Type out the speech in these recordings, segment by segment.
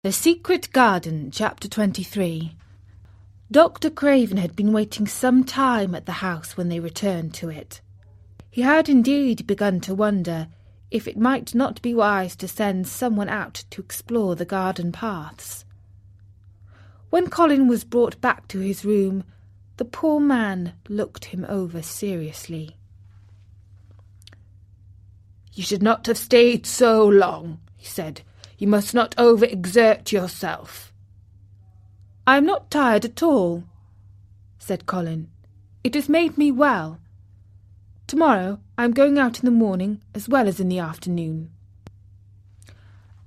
The Secret Garden, Chapter 23. Dr. Craven had been waiting some time at the house when they returned to it. He had indeed begun to wonder if it might not be wise to send someone out to explore the garden paths. When Colin was brought back to his room, the poor man looked him over seriously. "You should not have stayed so long," he said. "You must not overexert yourself." "I am not tired at all," said Colin. "It has made me well. Tomorrow I am going out in the morning as well as in the afternoon."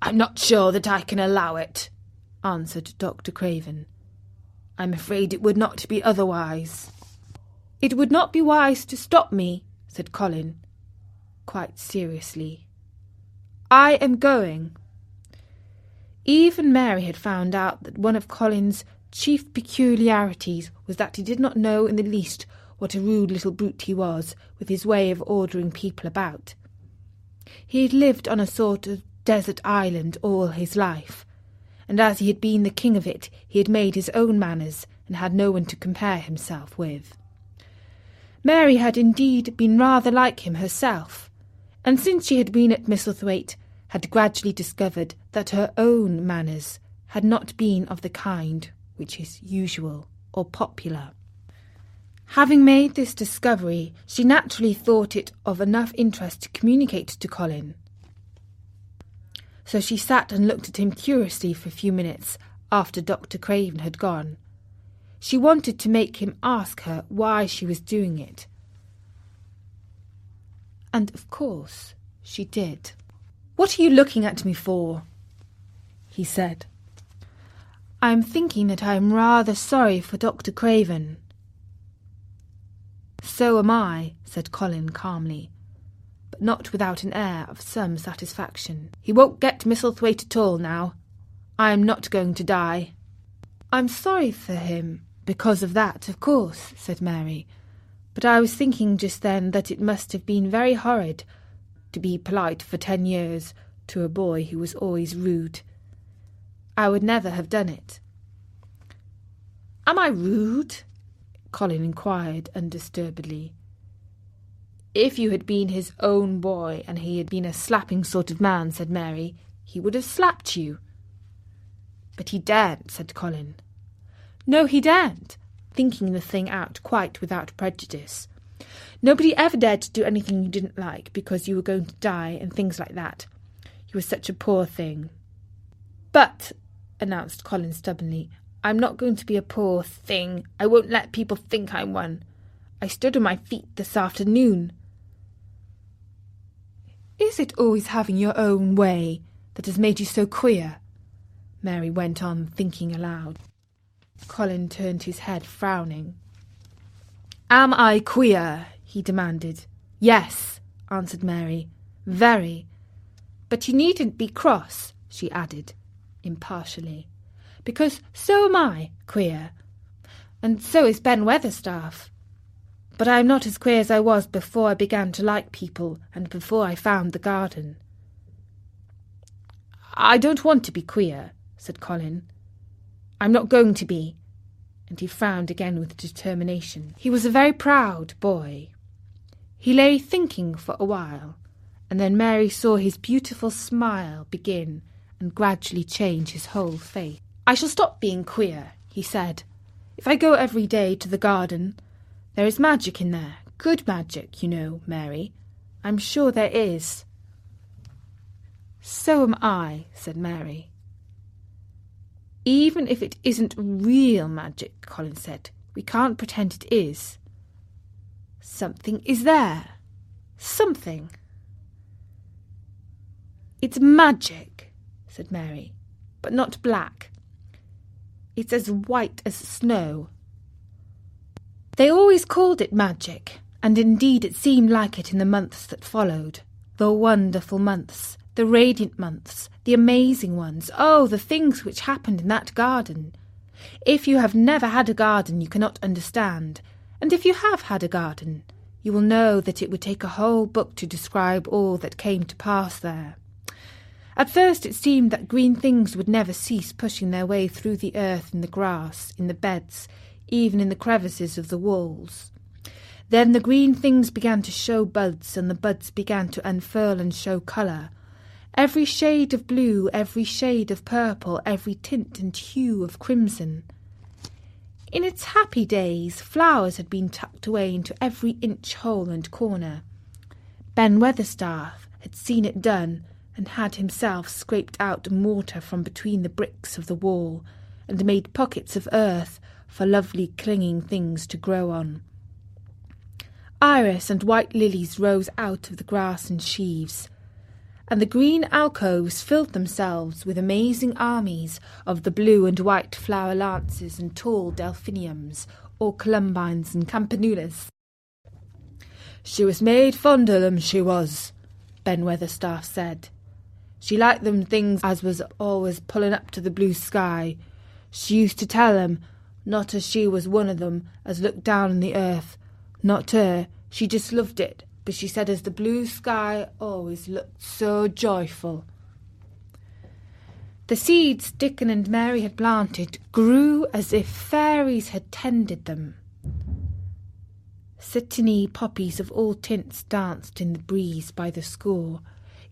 "I'm not sure that I can allow it," answered Dr. Craven. "I'm afraid it would not be otherwise." "It would not be wise to stop me," said Colin, quite seriously. "I am going." Even Mary had found out that one of Colin's chief peculiarities was that he did not know in the least what a rude little brute he was, with his way of ordering people about. He had lived on a sort of desert island all his life, and as he had been the king of it, he had made his own manners and had no one to compare himself with. Mary had indeed been rather like him herself, and since she had been at Misselthwaite, had gradually discovered that her own manners had not been of the kind which is usual or popular. Having made this discovery, she naturally thought it of enough interest to communicate to Colin. So she sat and looked at him curiously for a few minutes after Dr. Craven had gone. She wanted to make him ask her why she was doing it. And of course she did. "What are you looking at me for?" he said. "I am thinking that I am rather sorry for Dr. Craven." "So am I," said Colin calmly, but not without an air of some satisfaction. "He won't get Misselthwaite at all now. I am not going to die." "I'm sorry for him because of that, of course," said Mary, "but I was thinking just then that it must have been very horrid to be polite for 10 years to a boy who was always rude. I would never have done it." "Am I rude?" Colin inquired undisturbedly. "If you had been his own boy and he had been a slapping sort of man," said Mary, "he would have slapped you." "But he daren't," said Colin. "No, he daren't," thinking the thing out quite without prejudice. "Nobody ever dared to do anything you didn't like because you were going to die and things like that. You were such a poor thing." "But," announced Colin stubbornly, "I'm not going to be a poor thing. I won't let people think I'm one. I stood on my feet this afternoon." "Is it always having your own way that has made you so queer?" Mary went on, thinking aloud. Colin turned his head, frowning. "Am I queer?" he demanded. "Yes," answered Mary. "Very. But you needn't be cross," she added, impartially, "because so am I queer, and so is Ben Weatherstaff. But I am not as queer as I was before I began to like people and before I found the garden." "I don't want to be queer," said Colin. "I'm not going to be," and he frowned again with determination. He was a very proud boy. He lay thinking for a while, and then Mary saw his beautiful smile begin and gradually change his whole face. "I shall stop being queer," he said, "if I go every day to the garden. There is magic in there, good magic, you know, Mary. I'm sure there is." "So am I," said Mary. "Even if it isn't real magic," Colin said, "we can't pretend it is. Something is there. Something." "It's magic," said Mary, "but not black. It's as white as snow." They always called it magic, and indeed it seemed like it in the months that followed. The wonderful months, the radiant months, the amazing ones. Oh, the things which happened in that garden! If you have never had a garden, you cannot understand. And if you have had a garden, you will know that it would take a whole book to describe all that came to pass there. At first it seemed that green things would never cease pushing their way through the earth and the grass, in the beds, even in the crevices of the walls. Then the green things began to show buds, and the buds began to unfurl and show colour. Every shade of blue, every shade of purple, every tint and hue of crimson. In its happy days, flowers had been tucked away into every inch hole and corner. Ben Weatherstaff had seen it done, and had himself scraped out mortar from between the bricks of the wall, and made pockets of earth for lovely clinging things to grow on. Iris and white lilies rose out of the grass in sheaves, and the green alcoves filled themselves with amazing armies of the blue and white flower lances and tall delphiniums, or columbines and campanulas. "She was made fond o' them, she was," Ben Weatherstaff said. "She liked them things as was always pulling up to the blue sky. She used to tell 'em, not as she was one of them as looked down on the earth. Not her, she just loved it, but she said as the blue sky always looked so joyful." The seeds Dickon and Mary had planted grew as if fairies had tended them. Satiny poppies of all tints danced in the breeze by the score,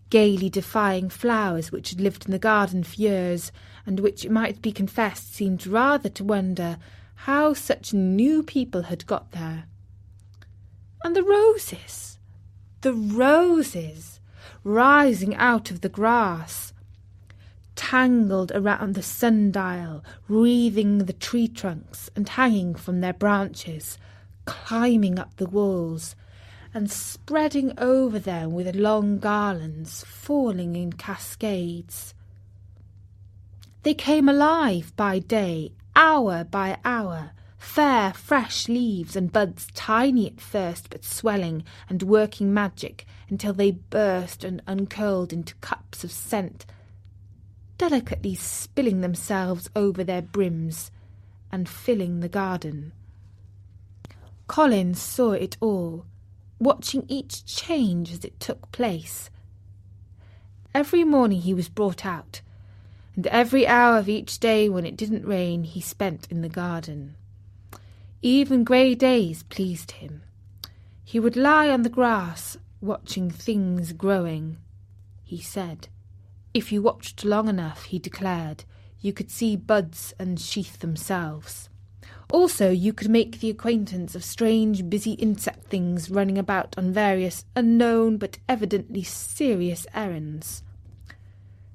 gaily defying flowers which had lived in the garden for years, and which, it might be confessed, seemed rather to wonder how such new people had got there. And the roses, rising out of the grass, tangled around the sundial, wreathing the tree trunks and hanging from their branches, climbing up the walls, and spreading over them with long garlands, falling in cascades. They came alive by day, hour by hour, fair, fresh leaves and buds, tiny at first but swelling and working magic until they burst and uncurled into cups of scent, delicately spilling themselves over their brims and filling the garden. Colin saw it all, watching each change as it took place. Every morning he was brought out, and every hour of each day when it didn't rain he spent in the garden. Even grey days pleased him. He would lie on the grass, watching things growing. He said, if you watched long enough, he declared, you could see buds unsheath themselves. Also, you could make the acquaintance of strange, busy insect things running about on various unknown but evidently serious errands.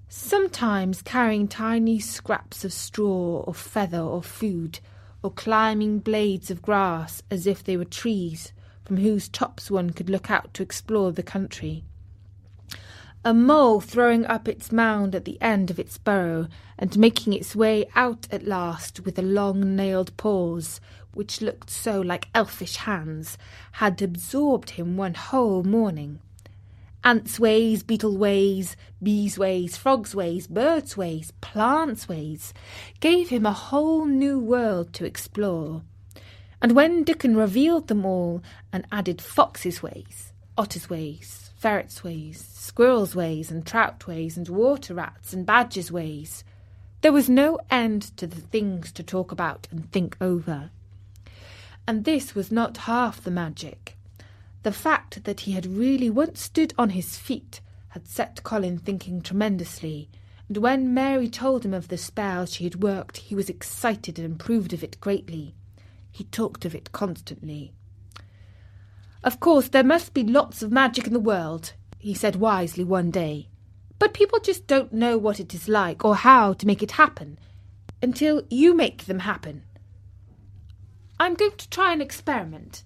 Sometimes carrying tiny scraps of straw or feather or food, or climbing blades of grass as if they were trees from whose tops one could look out to explore the country. A mole throwing up its mound at the end of its burrow and making its way out at last with the long-nailed paws, which looked so like elfish hands, had absorbed him one whole morning. Ants' ways, beetle ways, bees' ways, frogs' ways, birds' ways, plants' ways, gave him a whole new world to explore. And when Dickon revealed them all and added foxes' ways, otters' ways, ferrets' ways, squirrels' ways, and trout ways, and water rats' and badgers' ways, there was no end to the things to talk about and think over. And this was not half the magic. The fact that he had really once stood on his feet had set Colin thinking tremendously, and when Mary told him of the spell she had worked, he was excited and approved of it greatly. He talked of it constantly. Of course, there must be lots of magic in the world, he said wisely one day, but people just don't know what it is like or how to make it happen until you make them happen. I'm going to try an experiment.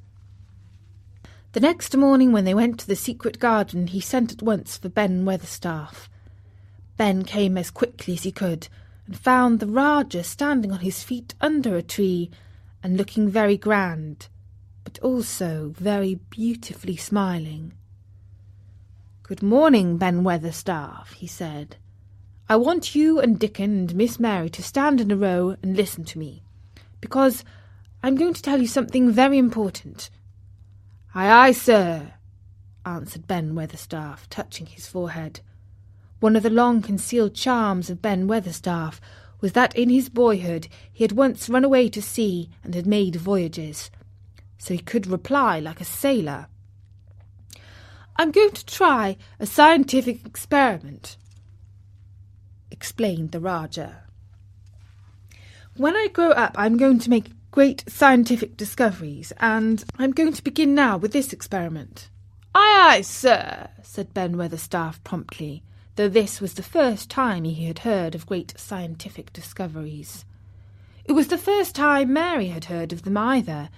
The next morning when they went to the secret garden, he sent at once for Ben Weatherstaff. Ben came as quickly as he could and found the Rajah standing on his feet under a tree and looking very grand, but also very beautifully smiling. "Good morning, Ben Weatherstaff," he said. "I want you and Dickon and Miss Mary to stand in a row and listen to me, because I'm going to tell you something very important." "Aye, aye, sir," answered Ben Weatherstaff, touching his forehead. One of the long-concealed charms of Ben Weatherstaff was that in his boyhood he had once run away to sea and had made voyages, so he could reply like a sailor. "I'm going to try a scientific experiment," explained the Rajah. "When I grow up, I'm going to make great scientific discoveries, and I'm going to begin now with this experiment." "Aye, aye, sir," said Ben Weatherstaff promptly, though this was the first time he had heard of great scientific discoveries. It was the first time Mary had heard of them either,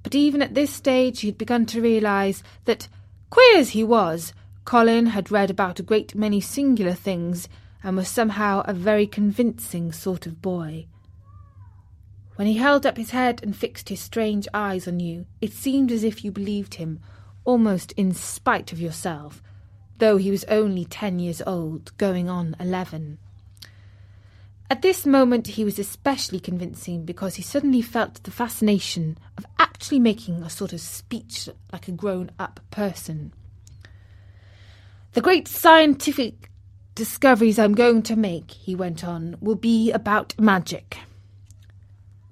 but even at this stage he had begun to realise that, queer as he was, Colin had read about a great many singular things and was somehow a very convincing sort of boy. When he held up his head and fixed his strange eyes on you, it seemed as if you believed him, almost in spite of yourself, though he was only 10 years old, going on 11. At this moment he was especially convincing because he suddenly felt the fascination of actually making a sort of speech like a grown-up person. "The great scientific discoveries I'm going to make," he went on, "will be about magic.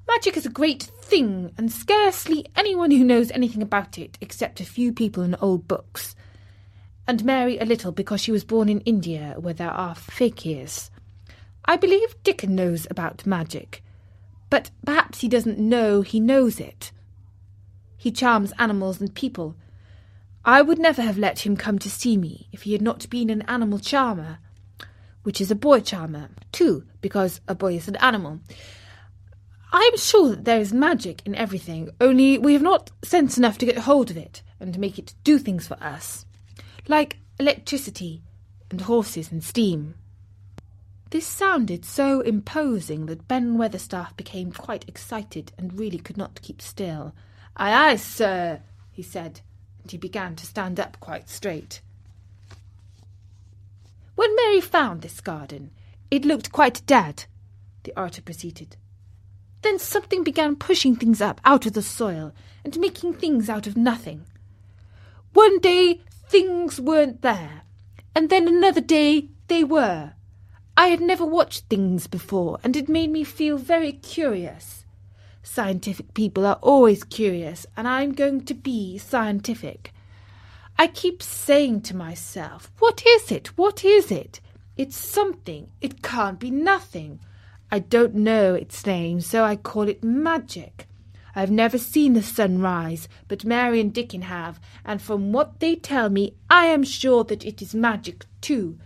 Magic is a great thing, and scarcely anyone who knows anything about it except a few people in old books, and Mary a little because she was born in India where there are fakirs. I believe Dickon knows about magic, but perhaps he doesn't know he knows it. He charms animals and people. I would never have let him come to see me if he had not been an animal charmer, which is a boy charmer, too, because a boy is an animal. I am sure that there is magic in everything, only we have not sense enough to get hold of it and to make it do things for us, like electricity and horses and steam." This sounded so imposing that Ben Weatherstaff became quite excited and really could not keep still. "Aye, aye, sir," he said, and he began to stand up quite straight. "When Mary found this garden, it looked quite dead," the orator proceeded. "Then something began pushing things up out of the soil and making things out of nothing. One day things weren't there, and then another day they were. I had never watched things before, and it made me feel very curious. Scientific people are always curious, and I'm going to be scientific. I keep saying to myself, what is it? What is it? It's something. It can't be nothing. I don't know its name, so I call it magic. I've never seen the sun rise, but Mary and Dickon have, and from what they tell me, I am sure that it is magic too.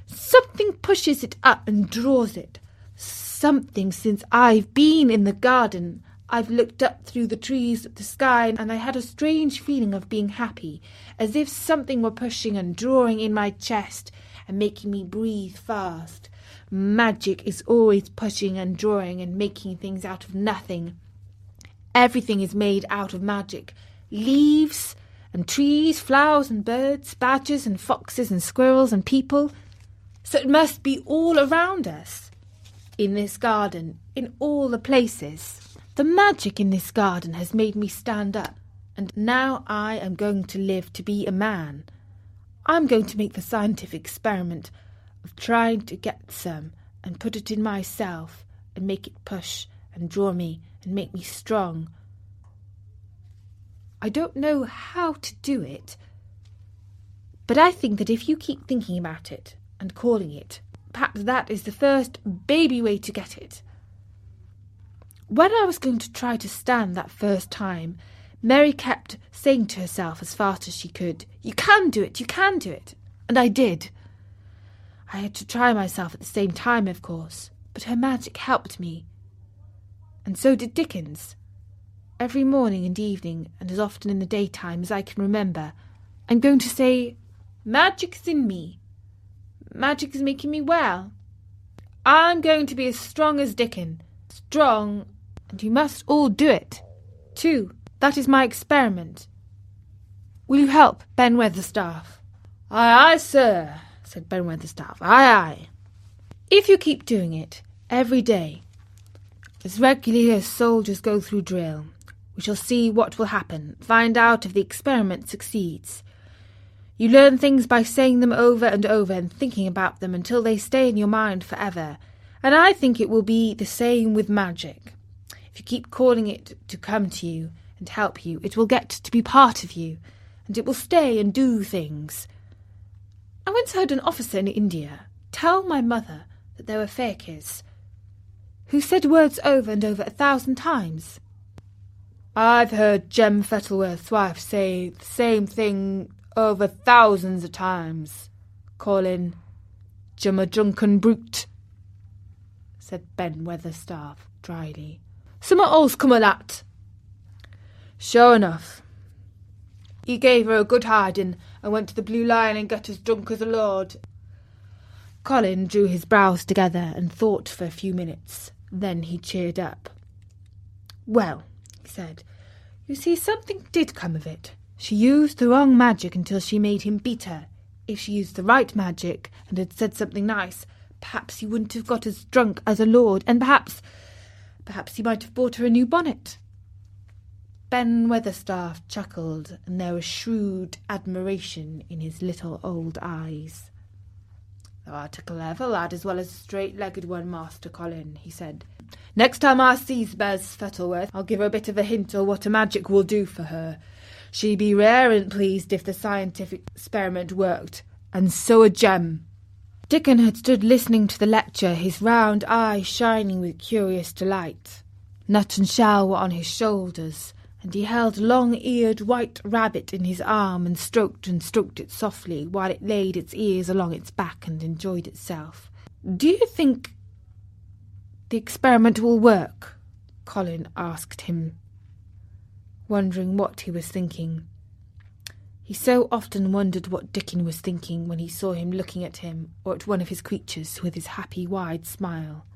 Something pushes it up and draws it. Something since I've been in the garden. I've looked up through the trees at the sky, and I had a strange feeling of being happy, as if something were pushing and drawing in my chest and making me breathe fast. Magic is always pushing and drawing and making things out of nothing. Everything is made out of magic. Leaves and trees, flowers and birds, badgers and foxes and squirrels and people. So it must be all around us. In this garden, in all the places. The magic in this garden has made me stand up, and now I am going to live to be a man. I'm going to make the scientific experiment of trying to get some and put it in myself and make it push and draw me and make me strong. I don't know how to do it, but I think that if you keep thinking about it and calling it, perhaps that is the first baby way to get it. When I was going to try to stand that first time, Mary kept saying to herself as fast as she could, "You can do it, you can do it." And I did. I had to try myself at the same time, of course, but her magic helped me. And so did Dickens. Every morning and evening, and as often in the daytime as I can remember, I'm going to say, "Magic's in me. Magic is making me well. I'm going to be as strong as Dickon. Strong, and you must all do it, too. That is my experiment. Will you help, Ben Weatherstaff?" "Aye, aye, sir," said Ben Weatherstaff. "Aye, aye." "If you keep doing it every day, as regularly as soldiers go through drill, we shall see what will happen, find out if the experiment succeeds. You learn things by saying them over and over and thinking about them until they stay in your mind forever. And I think it will be the same with magic. If you keep calling it to come to you and help you, it will get to be part of you, and it will stay and do things. I once heard an officer in India tell my mother that there were fakirs who said words over and over 1,000 times. I've heard Jem Fettleworth's wife say the same thing over thousands of times, calling Jem a drunken brute, said Ben Weatherstaff dryly. Summat all's come o' that. Sure enough. He gave her a good hiding and went to the Blue Lion and got as drunk as a lord. Colin drew his brows together and thought for a few minutes. Then he cheered up. Well, he said, you see, something did come of it. She used the wrong magic until she made him beat her. If she used the right magic and had said something nice, perhaps he wouldn't have got as drunk as a lord, and perhaps he might have bought her a new bonnet. Ben Weatherstaff chuckled, and there was shrewd admiration in his little old eyes. Thou art a clever lad as well as a straight-legged one, Master Colin, he said. Next time I sees Bez Fettleworth, I'll give her a bit of a hint of what a magic will do for her. She'd be rare and pleased if the scientific experiment worked, and so a Jem. Dickon had stood listening to the lecture, his round eyes shining with curious delight. Nut and Shell were on his shoulders, and he held a long-eared white rabbit in his arm and stroked it softly, while it laid its ears along its back and enjoyed itself. Do you think the experiment will work? Colin asked him, wondering what he was thinking. He so often wondered what Dickon was thinking when he saw him looking at him or at one of his creatures with his happy, wide smile.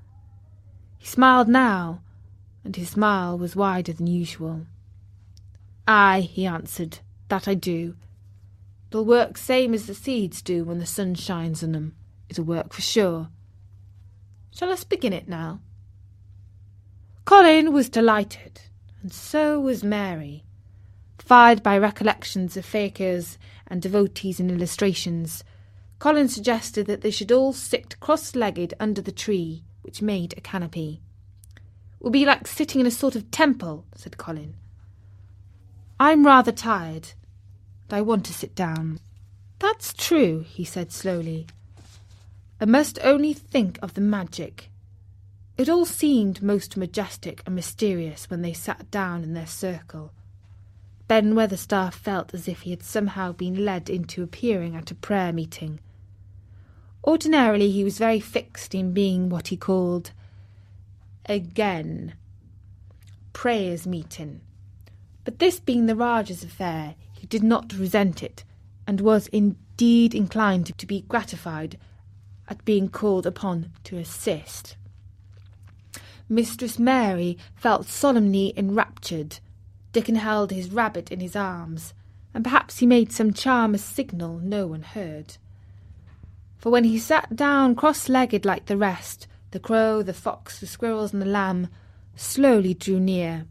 He smiled now, and his smile was wider than usual. Aye, he answered, that I do. It'll work same as the seeds do when the sun shines on them. It'll work for sure. Shall us begin it now? Colin was delighted, and so was Mary. Fired by recollections of fakirs and devotees in illustrations, Colin suggested that they should all sit cross-legged under the tree, which made a canopy. It will be like sitting in a sort of temple, said Colin. I'm rather tired, and I want to sit down. That's true, he said slowly. I must only think of the magic. It all seemed most majestic and mysterious when they sat down in their circle. Ben Weatherstaff felt as if he had somehow been led into appearing at a prayer meeting. Ordinarily he was very fixed in being what he called prayers meeting. But this being the Rajah's affair, he did not resent it, and was indeed inclined to be gratified at being called upon to assist. Mistress Mary felt solemnly enraptured. Dickon held his rabbit in his arms, and perhaps he made some charmless signal no one heard. For when he sat down cross-legged like the rest, the crow, the fox, the squirrels, and the lamb slowly drew near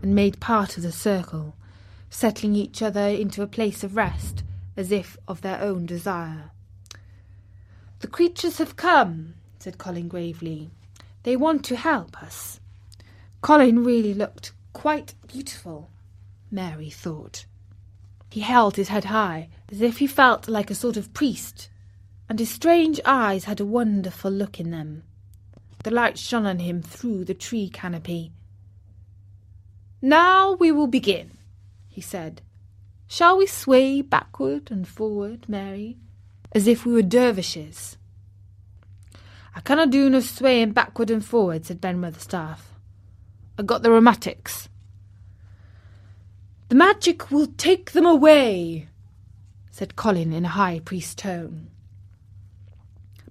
and made part of the circle, settling each other into a place of rest, as if of their own desire. The creatures have come, said Colin gravely. They want to help us. Colin really looked quite beautiful, Mary thought. He held his head high, as if he felt like a sort of priest, and his strange eyes had a wonderful look in them. The light shone on him through the tree canopy. Now we will begin, he said. Shall we sway backward and forward, Mary, as if we were dervishes? I cannot do no swaying backward and forward, said Ben Weatherstaff. I got the rheumatics. The magic will take them away, said Colin in a high priest tone.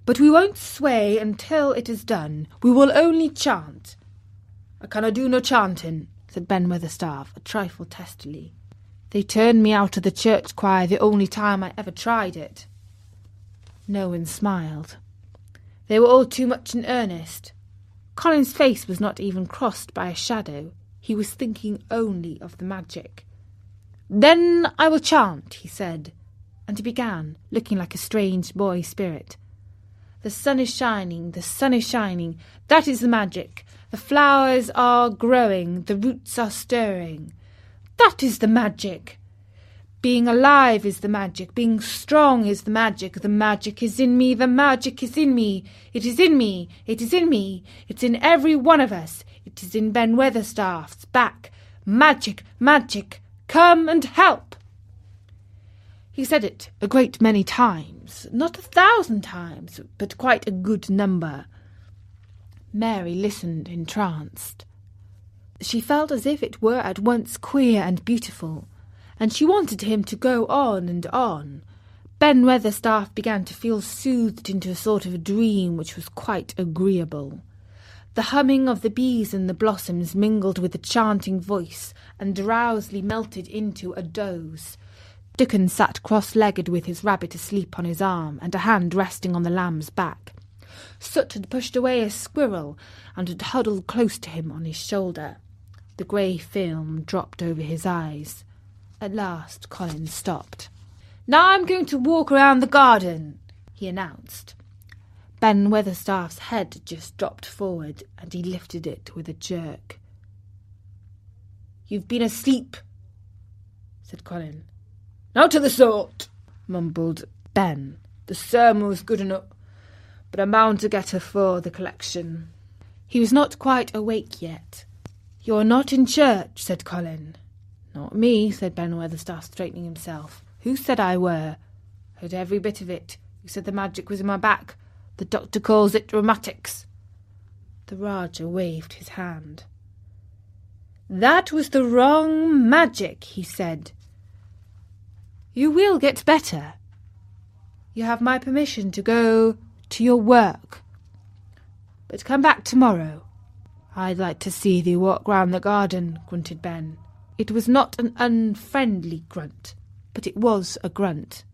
But we won't sway until it is done. We will only chant. I cannot do no chanting, said Ben Weatherstaff, a trifle testily. They turned me out of the church choir the only time I ever tried it. No one smiled. They were all too much in earnest. Colin's face was not even crossed by a shadow. He was thinking only of the magic. Then I will chant, he said, and he began, looking like a strange boy spirit. The sun is shining, the sun is shining. That is the magic. The flowers are growing, the roots are stirring. That is the magic. Being alive is the magic. Being strong is the magic. The magic is in me. The magic is in me. It is in me. It is in me. It's in every one of us. It is in Ben Weatherstaff's back. Magic, magic. Come and help. He said it a great many times, not 1,000 times, but quite a good number. Mary listened entranced. She felt as if it were at once queer and beautiful, and she wanted him to go on and on. Ben Weatherstaff began to feel soothed into a sort of a dream which was quite agreeable. The humming of the bees in the blossoms mingled with the chanting voice and drowsily melted into a doze. Dickon sat cross-legged with his rabbit asleep on his arm and a hand resting on the lamb's back. Soot had pushed away a squirrel and had huddled close to him on his shoulder. The grey film dropped over his eyes. At last Colin stopped. "Now I'm going to walk around the garden," he announced. Ben Weatherstaff's head just dropped forward and he lifted it with a jerk. "You've been asleep," said Colin. "Not to the sort," mumbled Ben. "The sermon was good enough, but I'm bound to get her for the collection." He was not quite awake yet. "You're not in church," said Colin. "Not me," said Ben Weatherstaff, straightening himself. "Who said I were? Heard every bit of it. You said the magic was in my back. The doctor calls it rheumatics." The Rajah waved his hand. "That was the wrong magic," he said. "You will get better. You have my permission to go to your work. But come back tomorrow." "I'd like to see thee walk round the garden," grunted Ben. It was not an unfriendly grunt, but it was a grunt.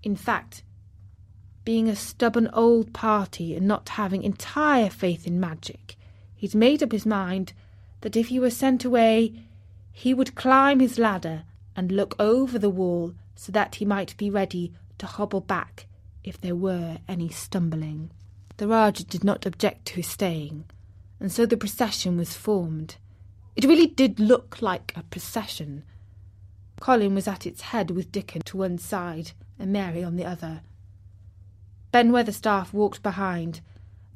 In fact, being a stubborn old party and not having entire faith in magic, he'd made up his mind that if he were sent away, he would climb his ladder and look over the wall so that he might be ready to hobble back if there were any stumbling. The Rajah did not object to his staying, and so the procession was formed. It really did look like a procession. Colin was at its head with Dickon to one side and Mary on the other. Ben Weatherstaff walked behind,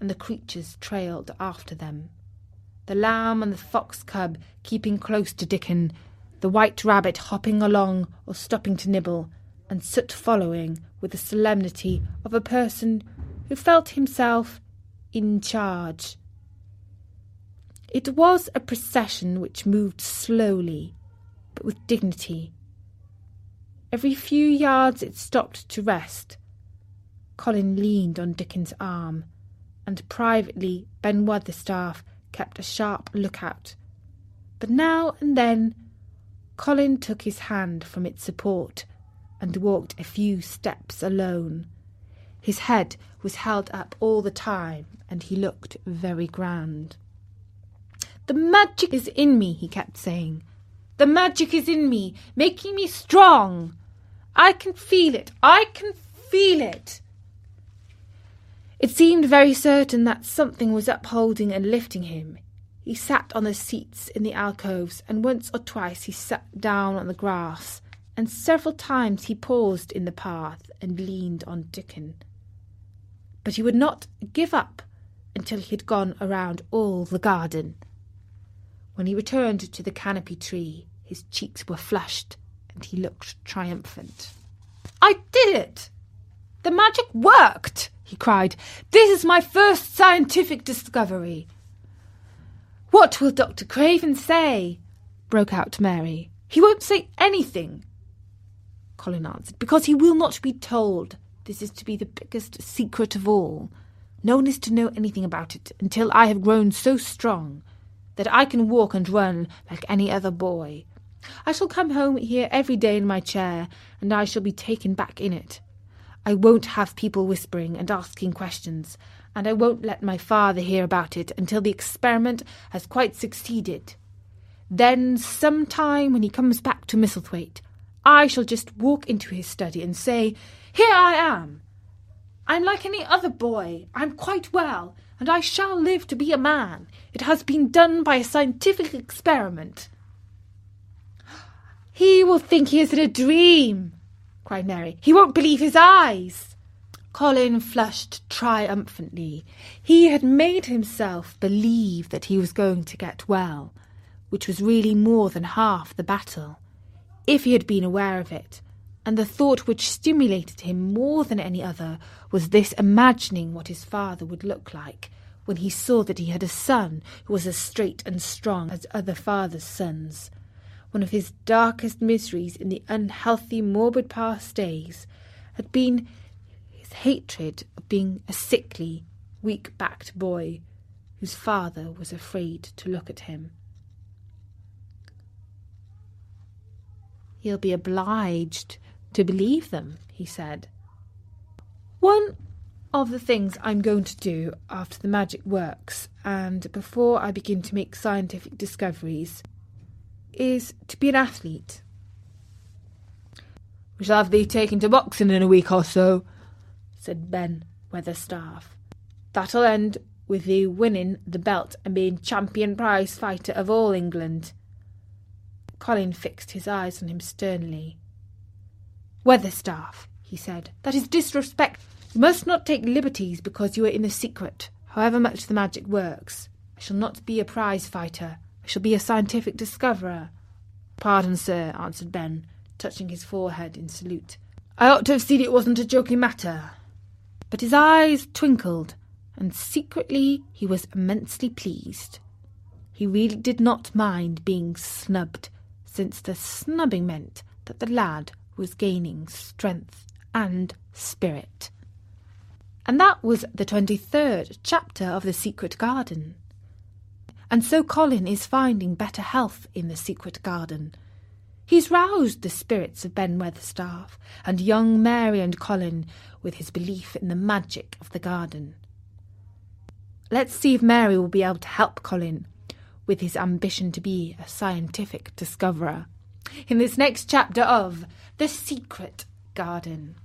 and the creatures trailed after them. The lamb and the fox cub keeping close to Dickon, the white rabbit hopping along or stopping to nibble, and Soot following with the solemnity of a person who felt himself in charge. It was a procession which moved slowly, but with dignity. Every few yards it stopped to rest. Colin leaned on Dickon's arm, and privately Ben Weatherstaff kept a sharp lookout. But now and then Colin took his hand from its support and walked a few steps alone. His head was held up all the time, and he looked very grand. "The magic is in me," he kept saying. "The magic is in me, making me strong. I can feel it. I can feel it." It seemed very certain that something was upholding and lifting him. He sat on the seats in the alcoves, and once or twice he sat down on the grass, and several times he paused in the path and leaned on Dickon. But he would not give up until he had gone around all the garden. When he returned to the canopy tree, his cheeks were flushed, and he looked triumphant. "I did it! The magic worked!" he cried. "This is my first scientific discovery." "What will Dr. Craven say?" broke out Mary. "He won't say anything," Colin answered, "because he will not be told. This is to be the biggest secret of all. No one is to know anything about it until I have grown so strong that I can walk and run like any other boy. I shall come home here every day in my chair, and I shall be taken back in it. I won't have people whispering and asking questions, and I won't let my father hear about it until the experiment has quite succeeded. Then, sometime when he comes back to Misselthwaite, I shall just walk into his study and say, "Here I am. I'm like any other boy. I'm quite well, and I shall live to be a man. It has been done by a scientific experiment." "He will think he is in a dream," cried Mary. "He won't believe his eyes." Colin flushed triumphantly. He had made himself believe that he was going to get well, which was really more than half the battle, if he had been aware of it, and the thought which stimulated him more than any other was this imagining what his father would look like when he saw that he had a son who was as straight and strong as other fathers' sons. One of his darkest miseries in the unhealthy, morbid past days had been his hatred of being a sickly, weak-backed boy whose father was afraid to look at him. "He'll be obliged to believe them," he said. "One of the things I'm going to do after the magic works, and before I begin to make scientific discoveries, is to be an athlete." "We shall have thee taken to boxing in a week or so," said Ben Weatherstaff. "That'll end with thee winning the belt and being champion prize fighter of all England." Colin fixed his eyes on him sternly. "Weatherstaff," he said, "that is disrespect. You must not take liberties because you are in the secret, however much the magic works. I shall not be a prize fighter. I shall be a scientific discoverer." "Pardon, sir," answered Ben, touching his forehead in salute. "I ought to have seen it wasn't a joking matter." But his eyes twinkled, and secretly he was immensely pleased. He really did not mind being snubbed, since the snubbing meant that the lad was gaining strength and spirit. And that was the 23rd chapter of The Secret Garden. And so Colin is finding better health in the secret garden. He's roused the spirits of Ben Weatherstaff and young Mary and Colin with his belief in the magic of the garden. Let's see if Mary will be able to help Colin with his ambition to be a scientific discoverer in this next chapter of The Secret Garden.